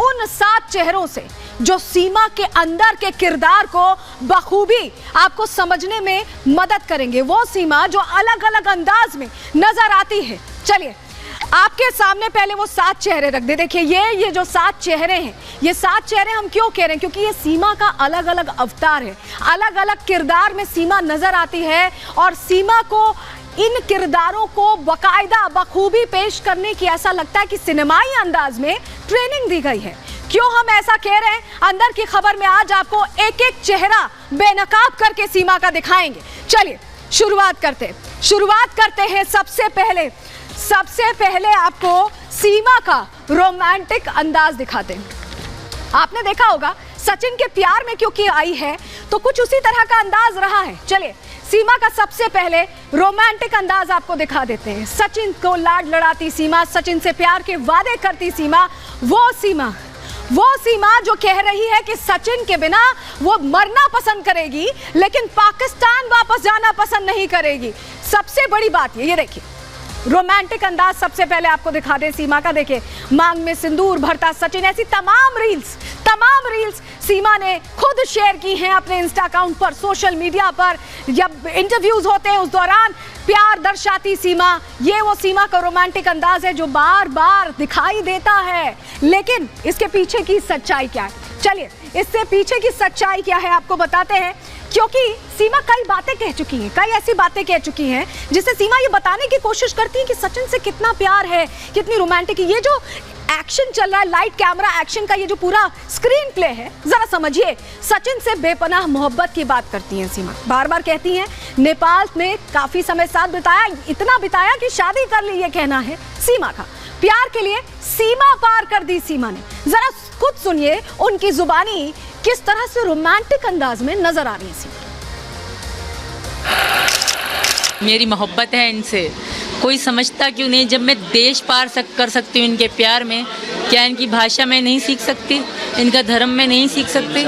उन 7 चेहरों से जो सीमा के अंदर के किरदार को बखूबी आपको समझने में मदद करेंगे। वो सीमा जो अलग अलग अंदाज में नजर आती है। चलिए आपके सामने पहले वो 7 चेहरे रख दे। देखिए ये जो 7 चेहरे हैं, ये 7 चेहरे हम क्यों कह रहे हैं? क्योंकि ये सीमा का अलग अलग अवतार है, अलग अलग किरदार में सीमा नजर आती है और सीमा को इन किरदारों को बकायदा बखूबी पेश करने की ऐसा लगता है कि सिनेमाई अंदाज में ट्रेनिंग दी गई है। क्यों हम ऐसा कह रहे हैं? अंदर की खबर में आज आपको एक एक चेहरा बेनकाब करके सीमा का दिखाएंगे। चलिए शुरुआत करते हैं। सबसे पहले आपको सीमा का रोमांटिक अंदाज दिखाते हैं। आपने देखा होगा सचिन के प्यार में क्योंकि आई है तो कुछ उसी तरह का अंदाज रहा है। चलिए सीमा का सबसे पहले रोमांटिक अंदाज आपको दिखा देते हैं। सचिन को लाड लड़ाती सीमा, सचिन से प्यार के वादे करती सीमा, वो सीमा जो कह रही है कि सचिन के बिना वो मरना पसंद करेगी लेकिन पाकिस्तान वापस जाना पसंद नहीं करेगी। सबसे बड़ी बात ये देखिए रोमांटिक अंदाज सबसे पहले आपको दिखा दे सीमा का। देखिए मांग में सिंदूर भरता सचिन, ऐसी तमाम रील्स सीमा ने खुद शेयर की हैं अपने इंस्टा अकाउंट पर, सोशल मीडिया पर। जब इंटरव्यूज होते हैं उस दौरान प्यार दर्शाती सीमा, ये वो सीमा का रोमांटिक अंदाज है जो बार बार दिखाई देता है। लेकिन इसके पीछे की सच्चाई क्या है? चलिए इससे पीछे की सच्चाई क्या है आपको बताते हैं। क्योंकि सीमा कई बातें कह चुकी हैं, कई ऐसी बातें कह चुकी हैं जिससे सीमा ये बताने की कोशिश करती है कि सचिन से कितना प्यार है, कितनी रोमांटिक है। ये जो एक्शन चल रहा है, लाइट कैमरा एक्शन का ये जो पूरा स्क्रीन प्ले है, जरा समझिए। सचिन से बेपनाह मोहब्बत की बात करती हैं सीमा, बार बार कहती हैं नेपाल में काफी समय साथ बिताया, इतना बिताया कि शादी कर ली, ये कहना है सीमा का। प्यार के लिए सीमा पार कर दी सीमा ने। जरा खुद सुनिए उनकी जुबानी किस तरह से रोमांटिक अंदाज में नजर आ रही है सीमा। मेरी मोहब्बत है इनसे, कोई समझता क्यों नहीं? जब मैं देश पार कर सकती हूँ इनके प्यार में, क्या इनकी भाषा में नहीं सीख सकती? इनका धर्म में नहीं सीख सकती?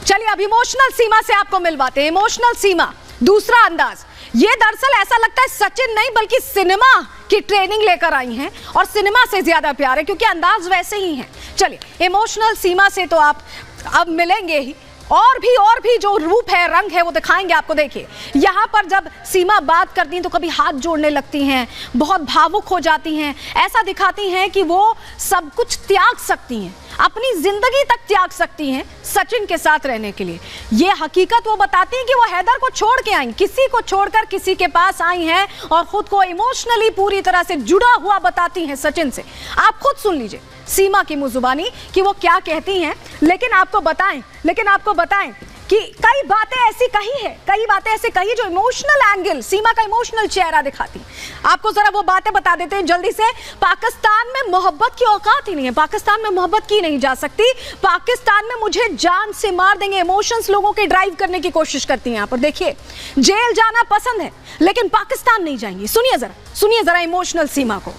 चलिए अब इमोशनल सीमा से आपको मिलवाते हैं। इमोशनल सीमा, दूसरा अंदाज। ये दरअसल ऐसा लगता है सचिन नहीं बल्कि सिनेमा की ट्रेनिंग लेकर आई हैं और सिनेमा से ज्यादा प्यार है क्योंकि अंदाज वैसे ही है। चलिए इमोशनल सीमा से तो आप अब मिलेंगे ही, और भी जो रूप है, रंग है, वो दिखाएंगे आपको। देखिए यहाँ पर जब सीमा बात करती हैं तो कभी हाथ जोड़ने लगती हैं, बहुत भावुक हो जाती हैं, ऐसा दिखाती हैं कि वो सब कुछ त्याग सकती हैं, अपनी जिंदगी तक त्याग सकती हैं सचिन के साथ रहने के लिए। ये हकीकत वो बताती हैं कि वो हैदर को छोड़ के आई, किसी को छोड़कर किसी के पास आई हैं और खुद को इमोशनली पूरी तरह से जुड़ा हुआ बताती हैं सचिन से। आप खुद सुन लीजिए सीमा की मुजुबानी कि वो क्या कहती हैं। लेकिन आपको बताएं कि कई बातें ऐसी कही जो इमोशनल एंगल, सीमा का इमोशनल चेहरा दिखाती। आपको जरा वो बातें बता देते हैं जल्दी से। पाकिस्तान में मोहब्बत की औकात ही नहीं है, पाकिस्तान में मोहब्बत की नहीं जा सकती, पाकिस्तान में मुझे जान से मार देंगे। इमोशंस लोगों के ड्राइव करने की कोशिश करती हैं यहाँ पर। देखिए जेल जाना पसंद है लेकिन पाकिस्तान नहीं जाएंगी। सुनिए जरा इमोशनल सीमा को।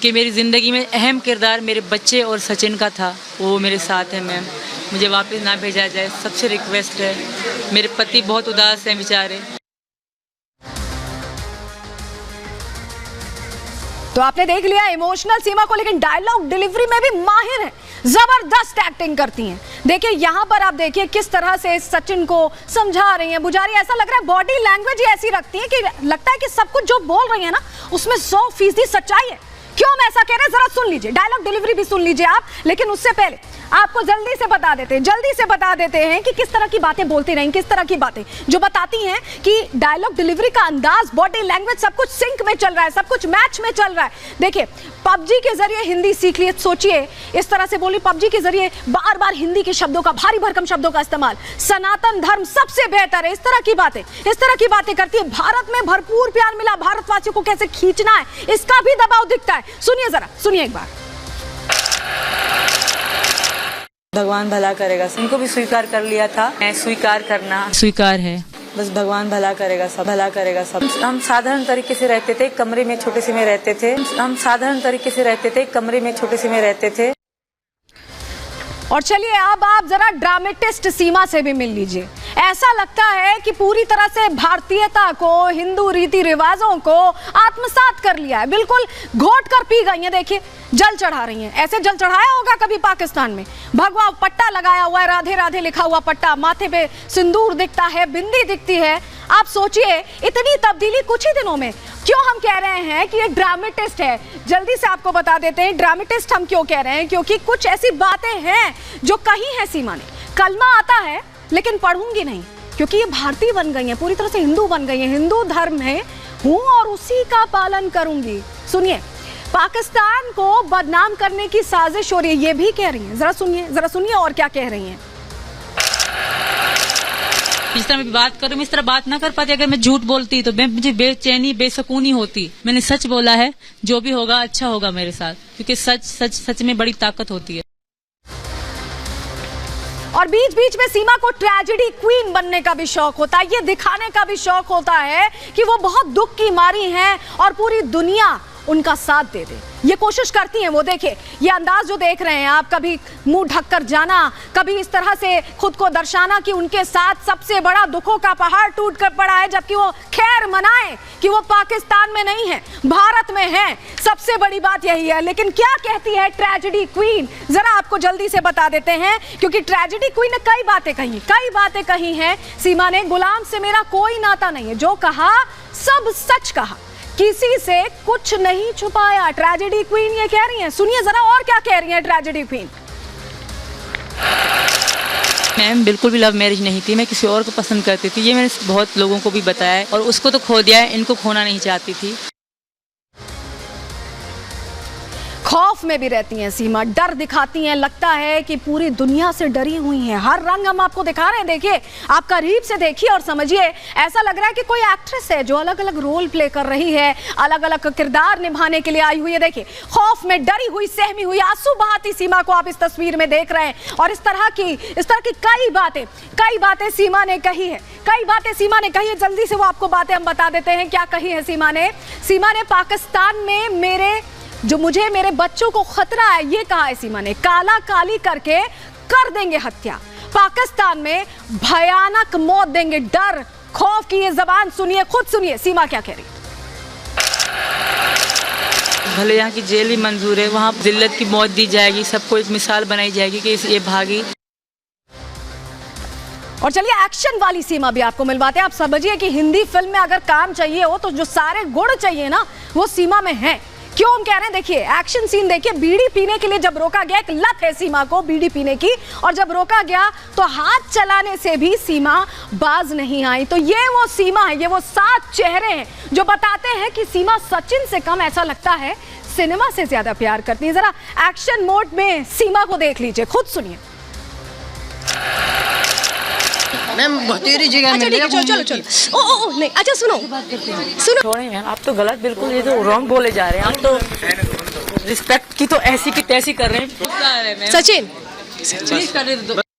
कि मेरी ज़िंदगी में अहम किरदार मेरे बच्चे और सचिन का था, वो मेरे साथ है मैम, मुझे वापस ना भेजा जाए, सबसे रिक्वेस्ट है। मेरे पति बहुत उदास हैं बेचारे। तो आपने देख लिया इमोशनल सीमा को, लेकिन डायलॉग डिलीवरी में भी माहिर है, जबरदस्त एक्टिंग करती हैं। देखिए यहाँ पर आप देखिए किस तरह से सचिन को समझा रही हैं, बुझा रही है। ऐसा लग रहा है बॉडी लैंग्वेज ही ऐसी रखती है कि लगता है कि सब कुछ जो बोल रही है ना उसमें 100% सच्चाई है। क्यों हम ऐसा कह रहे हैं जरा सुन लीजिए, डायलॉग डिलीवरी भी सुन लीजिए आप। लेकिन उससे पहले आपको जल्दी से बता देते हैं कि किस तरह की बातें बोलती रहीं, किस तरह की बातें जो बताती हैं कि डायलॉग डिलीवरी का अंदाज, बॉडी लैंग्वेज सब कुछ सिंक में चल रहा है, सब कुछ मैच में चल रहा है। देखिए पबजी के जरिए हिंदी सीख लिए, सोचिए इस तरह से बोली, पबजी के जरिए बार बार हिंदी के शब्दों का, भारी भरकम शब्दों का इस्तेमाल, सनातन धर्म सबसे बेहतर है, इस तरह की बातें करती है। भारत में भरपूर प्यार मिला, भारतवासियों को कैसे खींचना है इसका भी दबाव दिखता है। सुनिए एक बार। भगवान भला करेगा, इनको भी स्वीकार कर लिया था, मैं स्वीकार करना स्वीकार है, बस भगवान भला करेगा सब। हम साधारण तरीके से रहते थे, कमरे में छोटे से में रहते थे। और चलिए अब आप जरा ड्रामेटिस्ट सीमा से भी मिल लीजिए। ऐसा लगता है कि पूरी तरह से भारतीयता को, हिंदू रीति रिवाजों को आत्मसात कर लिया है, बिल्कुल घोट कर पी गई हैं। देखिए जल चढ़ा रही हैं। ऐसे जल चढ़ाया होगा कभी पाकिस्तान में? भगवा पट्टा लगाया हुआ है, राधे राधे लिखा हुआ पट्टा, माथे पे सिंदूर दिखता है, बिंदी दिखती है। आप सोचिए इतनी तब्दीली कुछ ही दिनों में। क्यों हम कह रहे हैं कि ये ड्रामेटिस्ट है? जल्दी से आपको बता देते हैं ड्रामेटिस्ट हम क्यों कह रहे हैं। क्योंकि कुछ ऐसी बातें हैं जो कही है सीमा ने। कलमा आता है लेकिन पढ़ूंगी नहीं, क्योंकि ये भारतीय बन गई है, पूरी तरह से हिंदू बन गई है, हिंदू धर्म में हूं और उसी का पालन करूंगी। सुनिए, पाकिस्तान को बदनाम करने की साजिश हो रही है, ये भी कह रही हैं। जरा सुनिए और क्या कह रही हैं। इस तरह मैं बात करूं, मैं इस तरह बात ना कर पाती। अगर मैं झूठ बोलती तो मुझे बेचैनी, बेसुकूनी होती। मैंने सच बोला है, जो भी होगा अच्छा होगा मेरे साथ, क्योंकि सच में बड़ी ताकत होती है। और बीच बीच में सीमा को ट्रेजेडी क्वीन बनने का भी शौक होता है, ये दिखाने का भी शौक होता है कि वो बहुत दुख की मारी हैं और पूरी दुनिया उनका साथ दे दे। ये कोशिश करती हैं वो। देखिए ये अंदाज जो देख रहे हैं आप, कभी मुंह ढककर जाना, कभी इस तरह से खुद को दर्शाना कि उनके साथ सबसे बड़ा दुखों का पहाड़ टूट कर पड़ा है, जबकि वो खैर मनाए कि वो पाकिस्तान में नहीं है, भारत में है। सबसे बड़ी बात यही है। लेकिन क्या कहती है ट्रेजेडी क्वीन, जरा आपको जल्दी से बता देते हैं, क्योंकि ट्रेजेडी क्वीन ने कई बातें कही हैं सीमा ने। गुलाम से मेरा कोई नाता नहीं है, जो कहा सब सच कहा, किसी से कुछ नहीं छुपाया। ट्रेजेडी क्वीन ये कह रही हैं। सुनिए जरा और क्या कह रही हैं ट्रेजेडी क्वीन। मैम बिल्कुल भी लव मैरिज नहीं थी, मैं किसी और को पसंद करती थी। ये मैंने बहुत लोगों को भी बताया है, और उसको तो खो दिया है, इनको खोना नहीं चाहती थी। खौफ में भी रहती हैं सीमा, डर दिखाती हैं, लगता है कि पूरी दुनिया से डरी हुई हैं। हर रंग हम आपको दिखा रहे हैं, देखिए आप करीब से देखिए और समझिए। ऐसा लग रहा है कि कोई एक्ट्रेस है जो अलग अलग रोल प्ले कर रही है, अलग अलग किरदार निभाने के लिए आई हुई है। देखिए खौफ में डरी हुई, सहमी हुई, आंसू बहाती सीमा को आप इस तस्वीर में देख रहे हैं। और इस तरह की कई बातें सीमा ने कही है, जल्दी से वो आपको बातें हम बता देते हैं क्या कही है सीमा ने। पाकिस्तान में मुझे मेरे बच्चों को खतरा है, ये कहा है सीमा ने। काला काली करके कर देंगे हत्या, पाकिस्तान में भयानक मौत देंगे। डर खौफ की ये जबान सुनिए, खुद सुनिए सीमा क्या कह रही। भले यहाँ की जेल ही मंजूर है, वहाँ जिल्लत की मौत दी जाएगी, सबको एक मिसाल बनाई जाएगी कि ये भागी। और चलिए एक्शन वाली सीमा भी आपको मिलवाते हैं। आप समझिए कि हिंदी फिल्म में अगर काम चाहिए हो तो जो सारे गुण चाहिए ना वो सीमा में है। क्यों हम कह रहे हैं, देखिए एक्शन सीन देखिए। बीड़ी पीने के लिए जब रोका गया, एक लत है सीमा को बीड़ी पीने की, और जब रोका गया तो हाथ चलाने से भी सीमा बाज नहीं आई। तो ये वो सीमा है, ये वो 7 चेहरे हैं जो बताते हैं कि सीमा सचिन से कम, ऐसा लगता है सिनेमा से ज्यादा प्यार करती है। जरा एक्शन मोड में सीमा को देख लीजिए, खुद सुनिए। मैम बतेरी जगह में चलो ओ नहीं, अच्छा सुनो छोड़े मैम, आप तो गलत, बिल्कुल ये तो रॉन्ग बोले जा रहे हैं। आप तो रिस्पेक्ट की तो ऐसी की तैसी कर रहे हैं। सचिन प्लीज कर दे।